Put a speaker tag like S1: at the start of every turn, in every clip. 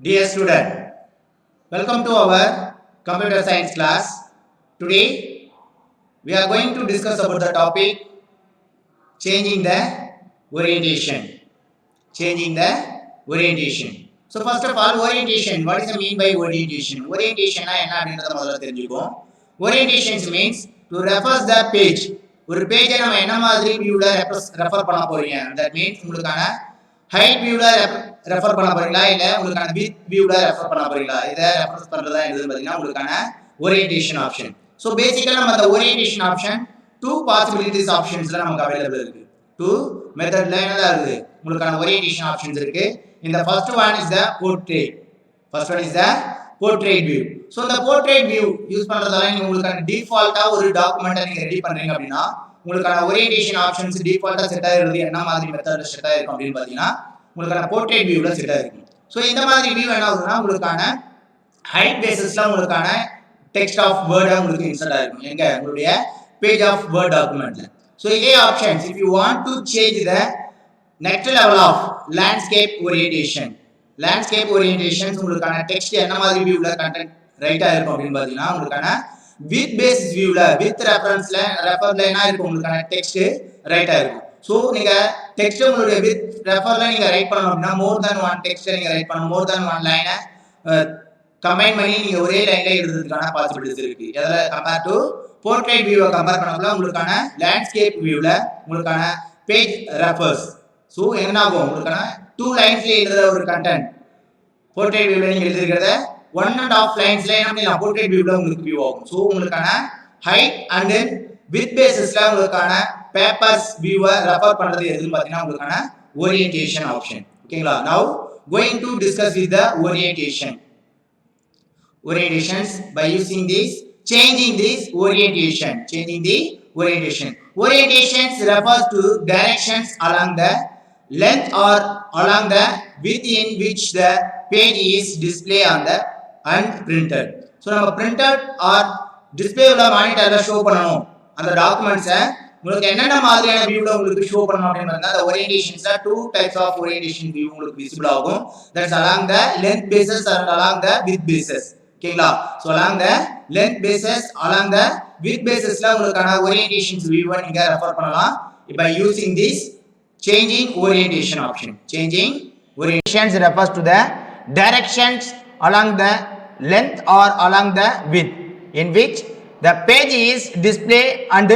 S1: Dear student, welcome to our computer science class. Today we are going to discuss about the topic changing the orientation. Changing the orientation. So first of all, orientation. What is the mean by orientation? Orientation என்ன அப்படின்றத முதல்ல தெரிஞ்சுக்குவோம். Orientation means to refer the page. ஒரு பேஜை நம்ம என்ன மாதிரி வியூல ரெஃபர் பண்ண போறீங்க. That means உங்களுக்கான ஹைட் வியூல ரெஃபர் பண்ண போறீங்களா இல்ல உங்களுக்கான வித் வியூல ரெஃபர் பண்ண போறீங்களா இதை ரெஃபர் பண்றதா எதுன்னு பாத்தீங்கன்னா உங்களுக்கான ஓரியன்டேஷன் ஆப்ஷன். ஸோ பேசிக்கலா நம்ம அந்த ஓரியன்டேஷன் ஆப்ஷன் டூ பாசிபிலிட்டிஸ் ஆப்ஷன்ஸ்ல நமக்கு அவைலபிள் இருக்கு. டூ மெத்தட்ல என்னதான் இருக்குது உங்களுக்கான ஓரியன்டேஷன் ஆப்ஷன்ஸ் இருக்கு. இந்த first one is the portrait. First one is the portrait view. So இந்த போர்ட்ரேட் வியூ யூஸ் பண்றதால நீங்க உங்களுக்கான டிஃபால்ட்டா ஒரு டாக்குமெண்ட்டை நீங்க ரெடி பண்றீங்க அப்படின்னா உங்களுக்கான ஓரியன்டேஷன் ஆப்ஷன்ஸ் டிஃபால்ட்டா செட் ஆகிறது என்ன மாதிரி மெத்தட்ல செட் ஆயிருக்கும் அப்படின்னு பாத்தீங்கன்னா உங்களுக்கான போர்ட்ரேட் வியூல செட் ஆயிருக்கும். ஸோ இந்த மாதிரி வியூ என்ன ஆகுதுன்னா உங்களுக்கான ஹைட் பேசிஸ்ல உங்களுக்கான டெக்ஸ்ட் ஆஃப் வேர்டா உங்களுக்கு இன்சர்ட் ஆயிருக்கும் எங்க உங்களுடைய பேஜ் ஆஃப் வேர்ட் டாக்குமெண்ட்ல. ஸோ இதே options if you want to change the next level of landscape orientation. Landscape orientations உங்களுக்கான டெக்ஸ்ட் என்ன மாதிரி வியூல கண்டென்ட் ரைட்டா இருக்கும் அப்படின்னு பாத்தீங்கன்னா உங்களுக்கான வித் பேசிஸ் வியூல வித் ரெஃபரன்ஸ்ல ரெஃபர்ல என்ன இருக்கும் உங்களுக்கான டெக்ஸ்ட் ரைட்டா இருக்கும். ஸோ நீங்க டெக்ஸ்ட் உங்களுடைய வித் ரெஃபர்ல நீங்க ரைட் பண்ணணும் அப்படின்னா மோர் தேன் ஒன் டெக்ஸ்ட் நீங்க ரைட் பண்ணணும். மோர் தேன் ஒன் லைனை கம்பைன் பண்ணி நீங்க ஒரே லைன்ல எழுதுறதுக்கான பாசிபிலிட்டிஸ் இருக்கு. எதில் கம்பேர் டு போர்ட்ரேட் வியூவை கம்பேர் பண்ணப்பல உங்களுக்கான லேண்ட்ஸ்கேப் வியூல உங்களுக்கான பேஜ் ரெஃபர்ஸ். ஸோ என்ன ஆகும் உங்களுக்கான டூ லைன்ஸ்ல எழுதுற ஒரு கண்டென்ட் போர்ட்ரேட் வியூல நீங்க எழுதிருக்கிறத 1.5 லைன்ஸ்ல என்ன போர்ட்ரேட் வியூல உங்களுக்கு வியூ ஆகும். ஸோ உங்களுக்கான ஹைட் அண்ட் தென் வித் பேசிஸ்ல உங்களுக்கான பேப்பர்ஸ் வியூவை ரெஃபர் பண்றது எதுன்னு பார்த்தீங்கன்னா உங்களுக்கான ஓரியன்டேஷன் ஆப்ஷன். ஓகேங்களா? Now going to discuss with the orientation. Orientations by using this changing this orientation. Changing the orientation. Orientations refers to directions along the length or along the width in which the page is displayed on the and printed. So நம்ம printed or display உள்ள மானிட்டர்ல show பண்ணணும் அந்த டாக்குமெண்ட்ஸை உங்களுக்கு என்னென்ன மாதிரியான வியூல உங்களுக்கு show பண்ணணும் அப்படின்னு அந்த ஓரியன்டேஷன்ஸ்ல two types of orientation view உங்களுக்கு விசிபிள் ஆகும். That's along the length basis and along the width basis. ஓகேங்களா? So along the length basis along the width basisல உங்களுக்கான ஓரியன்டேஷன்ஸ் வியூவை நீங்க ரெஃபர் பண்ணலாம் by using this changing orientation option. Changing orientations refers to the directions along the length or along the width in which the page is displayed and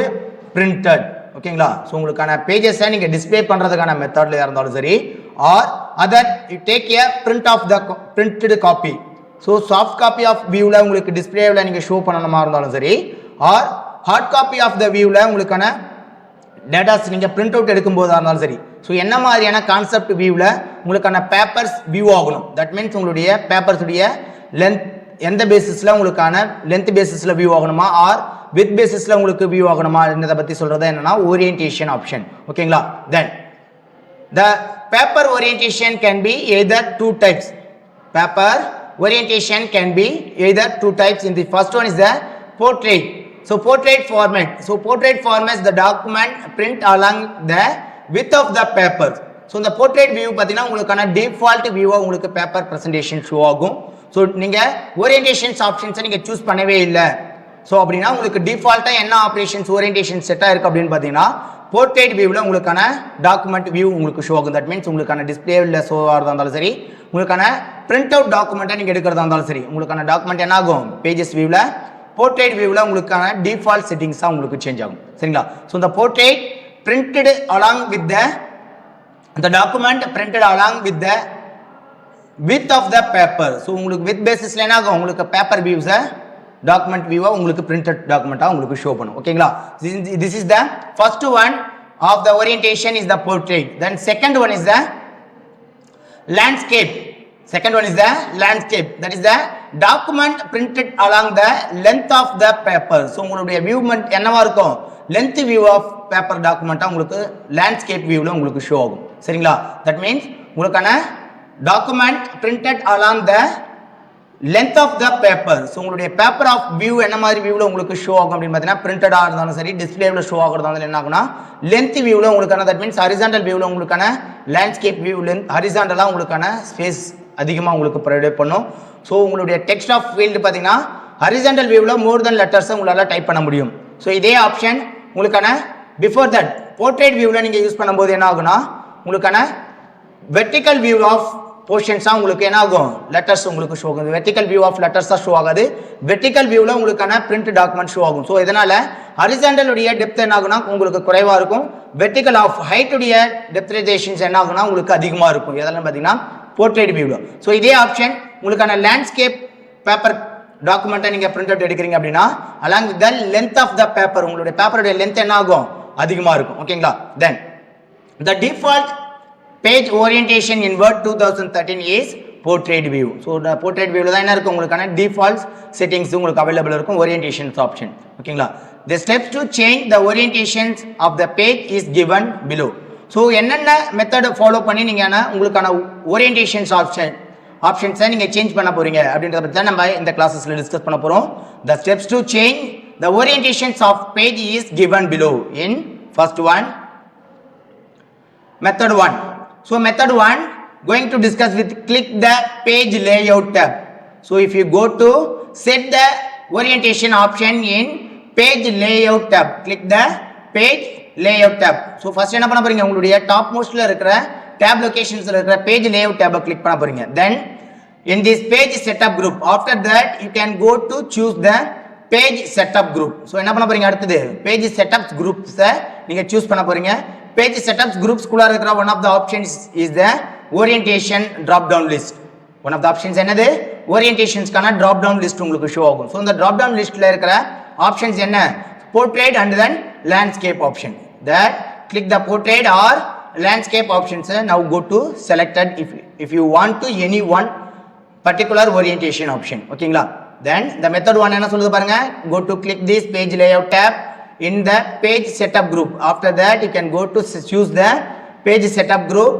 S1: printed. ஓகேங்களா? So உங்களுக்கான பேஜஸை நீங்கள் display பண்ணுறதுக்கான மெத்தடில் இருந்தாலும் சரி or other you take a print of the printed copy. So soft copy of வியூவில் உங்களுக்கு டிஸ்பிளேவில் நீங்கள் ஷோ பண்ணணுமா இருந்தாலும் சரி or hard copy of the வியூவில் உங்களுக்கான டேட்டாஸ் நீங்கள் பிரிண்ட் அவுட் எடுக்கும்போதாக இருந்தாலும் சரி. ஸோ என்ன மாதிரியான கான்செப்ட் வியூவில் உங்களுக்கான பேப்பர்ஸ் வியூ ஆகணும். தட் மீன்ஸ் உங்களுடைய பேப்பர்ஸுடைய லென்த் எந்த பேசிஸில் உங்களுக்கான லென்த் பேசிஸில் வியூ ஆகணுமா ஆர் வித் பேசிஸில் உங்களுக்கு வியூ ஆகணுமா என்னதை பற்றி சொல்கிறது என்னன்னா ஓரியன்டேஷன் ஆப்ஷன். ஓகேங்களா? Then the paper orientation can be either two types. Paper orientation can be either two types. In the first one is the portrait. So portrait format. So portrait formats the document print along the width of the paper. So இந்த portrait view பார்த்தீங்கன்னா உங்களுக்கான default view உங்களுக்கு paper presentation show ஆகும். So நீங்கள் orientations ஆப்ஷன்ஸை நீங்கள் choose பண்ணவே இல்லை. So அப்படின்னா உங்களுக்கு டிஃபால்ட்டாக என்ன ஆப்ரேஷன்ஸ் ஓரியன்டேஷன் செட்டாக இருக்குது அப்படின்னு பார்த்தீங்கன்னா போர்ட்ரேட் வியூவில் உங்களுக்கான டாக்குமெண்ட் வியூ உங்களுக்கு ஷோ ஆகும். தட் மீன்ஸ் உங்களுக்கான டிஸ்பிளேவில் ஷோ ஆகிறதா இருந்தாலும் சரி உங்களுக்கான பிரிண்ட் அவுட் டாக்குமெண்ட்டை நீங்கள் எடுக்கிறதா இருந்தாலும் சரி உங்களுக்கான டாக்குமெண்ட் என்ன ஆகும் பேஜஸ் வியூவில் போர்ட்ரேட் வியூவில் உங்களுக்கான டிஃபால்ட் செட்டிங்ஸாக உங்களுக்கு சேஞ்ச் ஆகும். சரிங்களா? ஸோ இந்த portrait printed along with the document printed along with the width of the paper. So உங்களுக்கு வித் பேசிஸ்ல என்ன ஆகும் உங்களுக்கு பேப்பர் வியூஸை டாக்குமெண்ட் வியூவா உங்களுக்கு பிரிண்டட் டாக்குமெண்ட்டாக உங்களுக்கு ஷோ பண்ணும். ஓகேங்களா? This is the first one of the orientation is the portrait. Then second one is the landscape. Second one is the landscape. That is the document printed along the length of the paper. So உங்களுடைய வியூமெண்ட் என்னவா இருக்கும் length view of paper document உங்களுக்கு landscape viewல உங்களுக்கு show ஆகும். சரிங்களா? That means உங்களுக்கான document printed along the length of the paper. So உங்களுடைய paper of view என்ன மாதிரி வியூவில் உங்களுக்கு ஷோ ஆகும் அப்படின்னு பார்த்தீங்கன்னா பிரிண்டடாக இருந்தாலும் சரி டிஸ்பிளேவில் ஷோ ஆகிறதா இருந்தாலும் என்ன ஆகும்னா லென்த் வியூவில் உங்களுக்கான தட் மீன்ஸ் ஹரிசாண்டல் வியூவில் உங்களுக்கான லேண்ட்ஸ்கேப் வியூ லென்த் ஹரிசாண்டலாக உங்களுக்கான ஸ்பேஸ் அதிகமாக உங்களுக்கு ப்ரொவைட் பண்ணும். ஸோ உங்களுடைய டெக்ஸ்ட் ஆஃப் ஃபீல்டு பார்த்தீங்கன்னா ஹரிசாண்டல் வியூவில் மோர் தென் லெட்டர்ஸை உங்களால் டைப் பண்ண முடியும். ஸோ இதே ஆப்ஷன் உங்களுக்கான பிஃபோர் தட் போர்ட்ரேட் வியூவில் நீங்கள் யூஸ் பண்ணும்போது என்ன ஆகுனா உங்களுக்கான வெர்டிக்கல் வியூ ஆஃப் போர்ஷன்ஸாக உங்களுக்கு என்ன ஆகும் லெட்டர்ஸ் உங்களுக்கு ஷோ ஆகும். வெர்டிக்கல் வியூ ஆஃப் லெட்டர்ஸ் தான் ஷோ ஆகாது. வெர்டிக்கல் வியூவில் உங்களுக்கான பிரிண்ட் டாக்குமெண்ட் ஷோ ஆகும். ஸோ இதனால் ஹரிசாண்டலுடைய டெப்த் என்ன ஆகுனா உங்களுக்கு குறைவாக இருக்கும். வெர்டிக்கல் ஆஃப் ஹைட்டுடைய டெப்த்ரைசேஷன்ஸ் என்ன ஆகுனா உங்களுக்கு அதிகமாக இருக்கும். இதெல்லாம் பார்த்தீங்கன்னா போர்ட்ரேட் வியூவில். ஸோ இதே ஆப்ஷன் உங்களுக்கான லேண்ட்ஸ்கேப் பேப்பர் டாக்குமெண்ட்டை நீங்கள் பிரிண்ட் அவுட் எடுக்கிறீங்க அப்படின்னா along with the length of the paper உங்களுடைய பேப்பருடைய லென்த் என்ன ஆகும் அதிகமாக இருக்கும். ஓகேங்களா. Then the default page orientation in Word 2013 is portrait view. So portrait வியூவில் தான் என்ன இருக்கும் உங்களுக்கான டிஃபால்ட் செட்டிங்ஸ் உங்களுக்கு அவைலபிள் இருக்கும் ஓரியன்டேஷன்ஸ் ஆப்ஷன். ஓகேங்களா. The steps to change the orientations of the page is given below. So என்னென்ன மெத்தடை ஃபாலோ பண்ணி நீங்கள் உங்களுக்கான ஓரியன்டேஷன்ஸ் ஆப்ஷன்ஸை நீங்கள் சேஞ்ச் பண்ண போகிறீங்க அப்படின்றத பற்றி தான் நம்ம இந்த கிளாஸஸில் டிஸ்கஸ் பண்ண போகிறோம். The steps to change the orientations of page is given below in first one method 1. So method 1 going to discuss with click the page layout tab. So if you go to set the orientation option in page layout tab, click the page layout tab. So first என்ன பண்ண போறீங்க உங்களுடைய top மோஸ்ட்ல இருக்கிற tab locationsல இருக்கிற page layout tab click பண்ண போறீங்க. Then in this page setup group, after that you can go to choose the page setup group. So என்ன பண்ண போறீங்க அடுத்தது page setups groups நீங்க choose பண்ண போறீங்க. Page setups groups குள்ள இருக்கிற one of the options is the orientation drop down list. One of the options என்னது orientations கான drop down list உங்களுக்கு ஷோ ஆகும். So இந்த drop down listல இருக்கிற options என்ன portrait and then landscape option. That click the portrait or landscape options. Now go to selected if you want to any one particular orientation option. ஓகேங்களா. Then the method 1 என்ன சொல்லுது பாருங்க go to click this page layout tab in the page setup group. After that you can go to choose the page setup group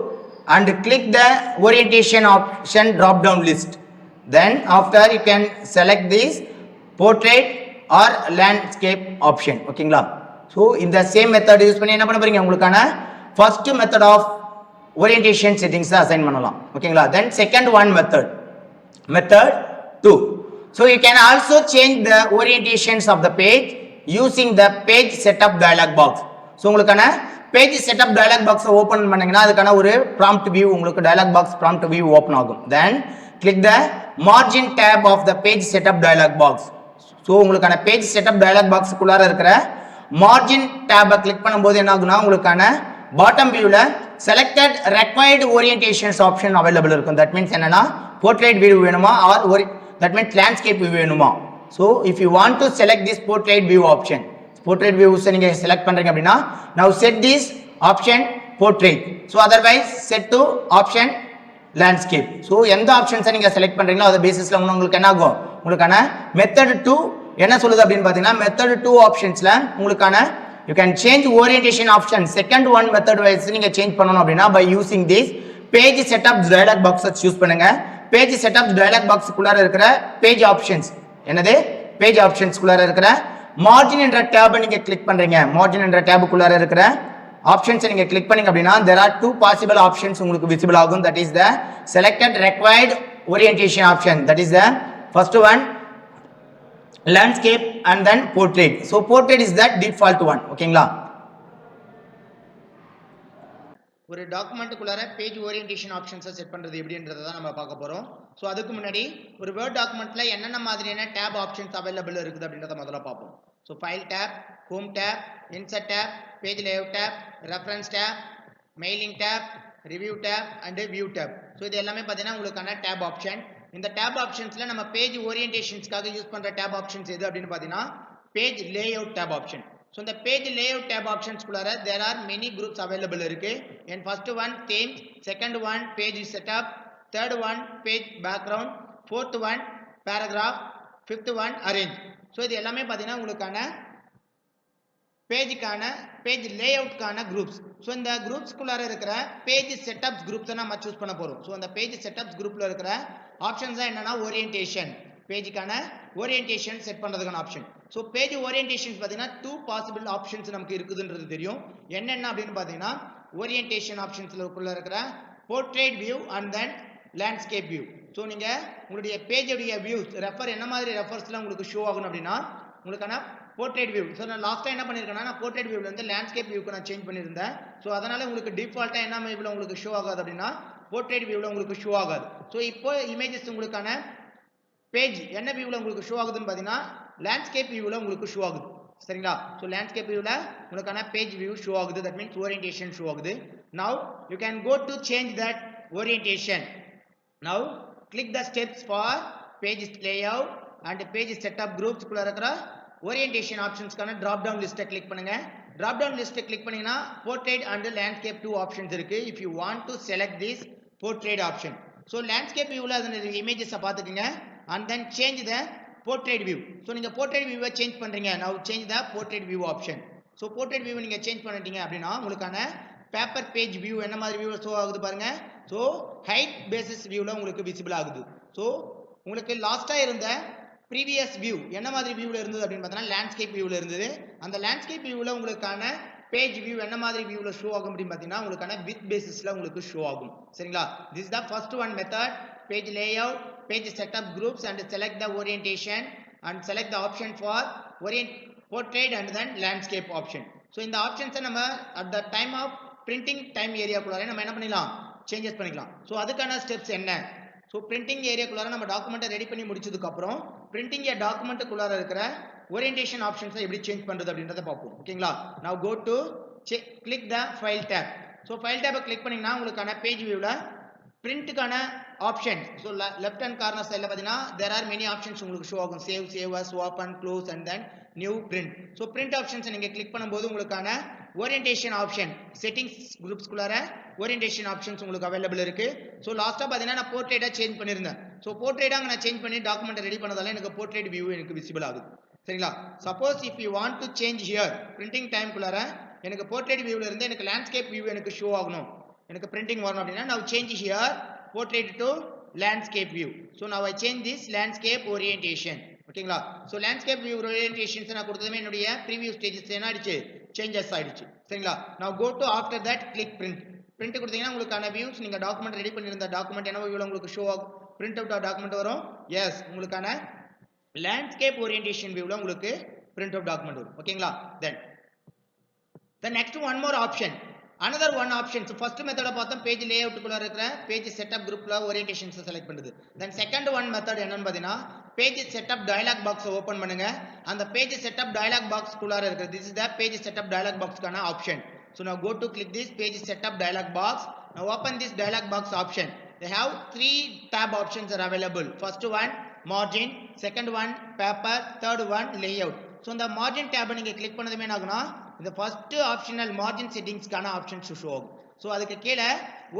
S1: and click the orientation option drop down list. Then after you can select this portrait or landscape option. ஓகேங்களா. so in the same method use பண்ணி என்ன பண்ண போறீங்க உங்களுக்கான first method of orientation settings assign பண்ணலாம். ஓகேங்களா. then second one method 2. so you can also change the orientations of the page using the page setup dialog box. So உங்களுக்கான page setup dialog பாக்ஸை open பண்ணீங்கன்னா அதுக்கான ஒரு prompt view உங்களுக்கு dialog box prompt view open ஆகும். Then click the margin tab of the page setup dialog box. So உங்களுக்கான page setup dialog பாக்ஸுக்குள்ளார இருக்கிற மார்ஜின் டேபை கிளிக் பண்ணும்போது என்ன ஆகுனா உங்களுக்கான பாட்டம் வியூவில் selected required orientations option available இருக்கும். தட் மீன்ஸ் என்னன்னா போர்ட்ரேட் வியூ வேணுமா or that means landscape view வேணுமா. So if you want to select this portrait view option, portrait view நீங்க select பண்றீங்க அப்படின்னா now set this option portrait. So otherwise set to option landscape. So எந்த ஆப்ஷன்ஸை நீங்க select பண்றீங்களோ அது பேசிஸ்ல உங்களுக்கு என்ன ஆகும் உங்களுக்கான method 2 என்ன சொல்லுது அப்படின்னு பார்த்தீங்கன்னா method 2 ஆப்ஷன்ஸ்ல உங்களுக்கான you can change orientation option second one method wise நீங்க சேஞ்ச் பண்ணனும் அப்படின்னா by using this page setup dialog box use பண்ணுங்க. page setup dialog box குள்ளார இருக்கிற page options என்னது பேஜ் ஆப்ஷன்ஸ்குள்ளார இருக்கிற மார்ஜின் என்ற டேபை நீங்க கிளிக் பண்றீங்க. மார்ஜின் என்ற டேபுக்குள்ளார இருக்கிற ஆப்ஷன்ஸை நீங்க கிளிக் பண்ணீங்க அப்படின்னா there are two possible options உங்களுக்கு விசிபிள் ஆகும். that is the selected required orientation option. that is the first one landscape and then portrait. so portrait is the default one. ஓகேங்களா. ஒரு டாக்குமெண்ட்டுக்குள்ளார பேஜ் ஓரியன்டேஷன் ஆப்ஷன்ஸை செட் பண்ணுறது எப்படின்றத தான் நம்ம பார்க்க போகிறோம். ஸோ அதுக்கு முன்னாடி ஒரு வேர்ட் டாக்குமெண்ட்டில் என்னென்ன மாதிரியான டேப் ஆப்ஷன்ஸ் அவைலபிள் இருக்குது அப்படின்றத முதல்ல பார்ப்போம். So file tab, home tab, insert tab, page layout tab, reference tab, mailing tab, review tab and view tab. So இது எல்லாமே பார்த்தீங்கன்னா உங்களுக்கான டேப் ஆப்ஷன். இந்த டேப் ஆப்ஷன்ஸில் நம்ம பேஜ் ஓரியன்டேஷன்ஸ்க்காக யூஸ் பண்ணுற டேப் ஆப்ஷன்ஸ் எது அப்படின்னு பார்த்தீங்கன்னா page layout tab option. So the page layout tab options குள்ளார there are many groups available இருக்கு. And first one theme, second one page setup, third one page background, fourth one paragraph, fifth one arrange. So இது எல்லாமே பார்த்தீங்கன்னா உங்களுக்கான பேஜுக்கான page லேஅவுட்கான groups. So இந்த குரூப்ஸ்குள்ளார இருக்கிற page setups குரூப்ஸை நம்ம choose பண்ண போகிறோம். ஸோ அந்த பேஜ் செட்டப்ஸ் குரூப்பில் இருக்கிற ஆப்ஷன்ஸ் தான் என்னன்னா ஓரியன்டேஷன் பேஜுக்கான ஓரியன்டேஷன் செட் பண்ணுறதுக்கான ஆப்ஷன். ஸோ பேஜ் ஓரியன்டேஷன்ஸ் பார்த்தீங்கன்னா 2 பாசிபிள் ஆப்ஷன்ஸ் நமக்கு இருக்குதுன்றது தெரியும். என்னென்ன அப்படின்னு பார்த்தீங்கன்னா ஓரியன்டேஷன் ஆப்ஷன்ஸ்ல இருக்கிற portrait view and then landscape view. So நீங்கள் உங்களுடைய பேஜுடைய வியூஸ் ரெஃபர் என்ன மாதிரி ரெஃபர்ஸ்லாம் உங்களுக்கு ஷோ ஆகணும் அப்படின்னா உங்களுக்கான போர்ட்ரேட் வியூ. ஸோ நான் லாஸ்ட்டாக என்ன பண்ணியிருக்கேன்னா நான் போர்ட்ரேட் வியூவில் வந்து லேண்ட்ஸ்கேப் வியூக்கு நான் சேஞ்ச் பண்ணியிருந்தேன். ஸோ அதனால் உங்களுக்கு டிஃபால்ட்டாக என்ன வியூவில் உங்களுக்கு ஷோ ஆகாது அப்படின்னா போர்ட்ரேட் வியூவில் உங்களுக்கு ஷோ ஆகாது. ஸோ இப்போ இமேஜஸ் உங்களுக்கான பேஜ் என்ன வியூவில் உங்களுக்கு ஷோ ஆகுதுன்னு பார்த்தீங்கன்னா லேண்ட்ஸ்கேப் வியூவில் உங்களுக்கு ஷோ ஆகுது. சரிங்களா? ஸோ லேண்ட்ஸ்கேப் வியூவில் உங்களுக்கான பேஜ் வியூ ஷோ ஆகுது. தட் மீன்ஸ் ஓரியன்டேஷன் ஷோ ஆகுது. Now you can go to change that orientation. Now click the steps for page layout and page setup groups குள்ள இருக்கிற orientation options கான drop down list click பண்ணுங்க. drop down list click பண்ணீங்கன்னா portrait and landscape two options இருக்கு. If you want to select this portrait option, so landscape viewல அதனுடைய images பாத்துக்கங்க and then change the portrait view. so நீங்க portrait view change பண்றீங்க. now change the portrait view option. so portrait view நீங்க change பண்ணிட்டீங்க அப்படின்னா உங்களுக்கான paper page view என்ன மாதிரி வியூ ஷோ ஆகுது பாருங்க. ஸோ ஹைட் பேசிஸ் வியூவில் உங்களுக்கு விசிபிள் ஆகுது. ஸோ உங்களுக்கு லாஸ்ட்டாக இருந்த ப்ரீவியஸ் வியூ என்ன மாதிரி வியூவில் இருந்தது அப்படின்னு பார்த்தீங்கன்னா லேண்ட்ஸ்கேப் வியூவில் இருந்தது. அந்த லேண்ட்ஸ்கேப் வியூவில் உங்களுக்கான பேஜ் வியூ என்ன மாதிரி வியூவில் ஷோ ஆகும் அப்படின்னு பார்த்தீங்கன்னா உங்களுக்கான வித் பேசிஸில் உங்களுக்கு ஷோ ஆகும். சரிங்களா? This is the first one method. Page layout, page setup groups and select the orientation and select the option for portrait and then landscape option. So இந்த ஆப்ஷன்ஸை நம்ம at the time of printing time ஏரியாக்குள்ளார நம்ம என்ன பண்ணிடலாம் changes பண்ணிக்கலாம். So அதுக்கான steps என்ன? ஸோ பிரிண்டிங் ஏரியாக்குள்ளார நம்ம டாக்குமெண்ட்டை ரெடி பண்ணி முடிச்சதுக்கப்புறம் பிரிண்டிங் ஏ டாக்குமெண்ட்டுக்குள்ளார இருக்கிற ஓரியன்டேஷன் ஆப்ஷன்ஸை எப்படி சேஞ்ச் பண்ணுறது அப்படின்றத பார்ப்போம். ஓகேங்களா? Now go to click the file tab. So file டேப்பை கிளிக் பண்ணிங்கன்னா உங்களுக்கான பேஜ் வியூவில் பிரிண்ட்டுக்கான option. So left hand corner சைடில் பார்த்தீங்கன்னா தேர் ஆர் மெனி ஆப்ஷன்ஸ் உங்களுக்கு ஷோ ஆகும். Save as, open, close and then new print. So print ஆப்ஷன்ஸை நீங்கள் கிளிக் பண்ணும்போது உங்களுக்கான ஓரியன்டேஷன் ஆப்ஷன் செட்டிங்ஸ் குரூப்ஸ்குள்ளார ஓரியன்டேஷன் ஆப்ஷன்ஸ் உங்களுக்கு அவைலபிள் இருக்கு. ஸோ லாஸ்ட்டாக பார்த்தீங்கன்னா நான் போர்ட்ரேட்டாக சேஞ்ச் பண்ணியிருந்தேன். ஸோ போர்ட்ரேட்டாக நான் சேஞ்ச் பண்ணி டாக்குமெண்ட் ரெடி பண்ணதால எனக்கு போர்ட்ரேட் வியூ எனக்கு விசிபிள் ஆகுது. சரிங்களா? Suppose if you want to change here printing டைம்குள்ளார எனக்கு போர்ட்ரேட் வியூவில் இருந்து எனக்கு லேண்ட்ஸ்கேப் வியூ எனக்கு ஷோ ஆகணும், எனக்கு பிரிண்டிங் வரணும் அப்படின்னா நான் change here portrait to landscape view. so now I change this landscape orientation. ஓகேங்களா? so landscape view orientations நான் கொடுத்ததுமே என்னுடைய previous stages என்ன ஆயிடுச்சு changes ஆயிடுச்சு. சரிங்களா? now go to after that click print. print கொடுத்தீங்கன்னா உங்களுக்கான வியூஸ் நீங்க டாக்குமெண்ட் ரெடி பண்ணியிருந்த டாக்குமெண்ட் என்ன வியூல உங்களுக்கு ஷோ ஆகும், பிரிண்ட் அவுட் டாக்குமெண்ட் வரும். எஸ், உங்களுக்கான லேண்ட்ஸ்கேப் ஓரியன்டேஷன் வியூல உங்களுக்கு பிரிண்ட் அவுட் டாக்குமெண்ட் வரும். ஓகேங்களா? then the next one more option, another one option. so first method பார்த்தோம் பேஜ் லேஅவுட் குள்ள இருக்கிற பேஜ் செட்டப் குரூப்ல ஓரியன்டேஷன்ஸ் செலக்ட் பண்ணுது. then second one method என்னன்னு பாத்தீங்கன்னா page setup dialog box open பண்ணுங்க. அந்த பேஜ் செட்டப் டயலாக் பாக்ஸ் குள்ள இருக்கிற this is the page setup dialog box கான option. so now go to click this page setup dialog box. now open this dialog box option. they have three tab options are available. first one margin, second one paper, third one layout. so இந்த margin tab நீங்க click பண்ணதுமே என்ன ஆகும்னா இந்த first optional margin செட்டிங்ஸ்க்கான options show ஆகும். So அதுக்கு கீழே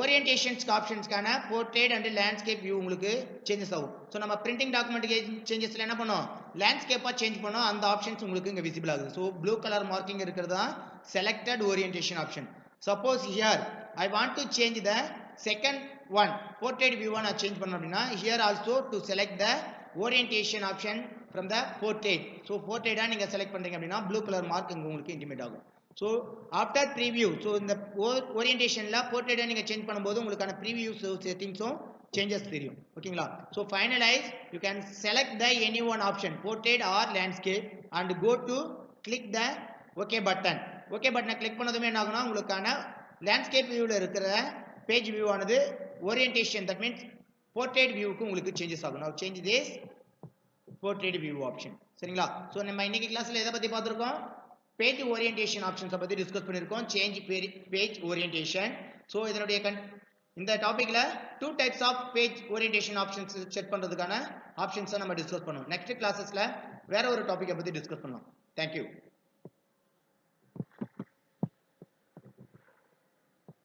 S1: ஓரியன்டேஷன்ஸ் ஆப்ஷன்ஸ்க்கான போர்ட்ரேட் அண்ட் லேண்ட்ஸ்கேப் வியூ உங்களுக்கு சேஞ்சஸ் ஆகும். ஸோ நம்ம பிரிண்டிங் டாக்குமெண்ட் சேஞ்சஸ்ல என்ன பண்ணோம் லேண்ட்ஸ்கேப்பாக சேஞ்ச் பண்ணோம். அந்த ஆப்ஷன்ஸ் உங்களுக்கு இங்கே விசிபிள் ஆகுது. ஸோ ப்ளூ கலர் மார்க்கிங் இருக்கிறது தான் selected orientation option. Suppose here I want to change the second one portrait வியூவாக நான் சேஞ்ச் பண்ணோம் அப்படின்னா here also to select the orientation option from the portrait. so portrait நீங்க செலக்ட் பண்றீங்க அப்படின்னா ப்ளூ கலர் மார்க் உங்களுக்கு இன்டிமேட் ஆகும். so after preview, so இந்த ஓரியன்டேஷன்ல portrait நீங்க சேஞ்ச் பண்ணும்போது உங்களுக்கான preview செட்டிங்ஸும் சேஞ்சஸ் தெரியும். ஓகேங்களா? so finalize, you can select the any one option portrait or landscape and go to click the okay button. okay button click பண்ணதுமே என்ன ஆகும்னா உங்களுக்கான லேண்ட்ஸ்கேப் வியூல இருக்கிற பேஜ் வியூ ஆனது ஓரியன்டேஷன் that means portrait வியூக்கு உங்களுக்கு சேஞ்சஸ் ஆகும். now change this portrait view option. சரிங்களா? சோ நம்ம இன்னைக்கு கிளாஸ்ல எதை பத்தி பார்த்திருக்கோம், பேஜ் ஓரியன்டேஷன் ஆப்ஷன்ஸ் பத்தி டிஸ்கஸ் பண்ணிருக்கோம். Change page orientation. சோ இதனுடைய இந்த டாபிக்ல two types of page orientation options set பண்றதுக்கான ஆப்ஷன்ஸை நம்ம டிஸ்கஸ் பண்ணுவோம். நெக்ஸ்ட் கிளாसेसல வேற ஒரு டாபிக்கை பத்தி டிஸ்கஸ் பண்ணலாம். Thank you.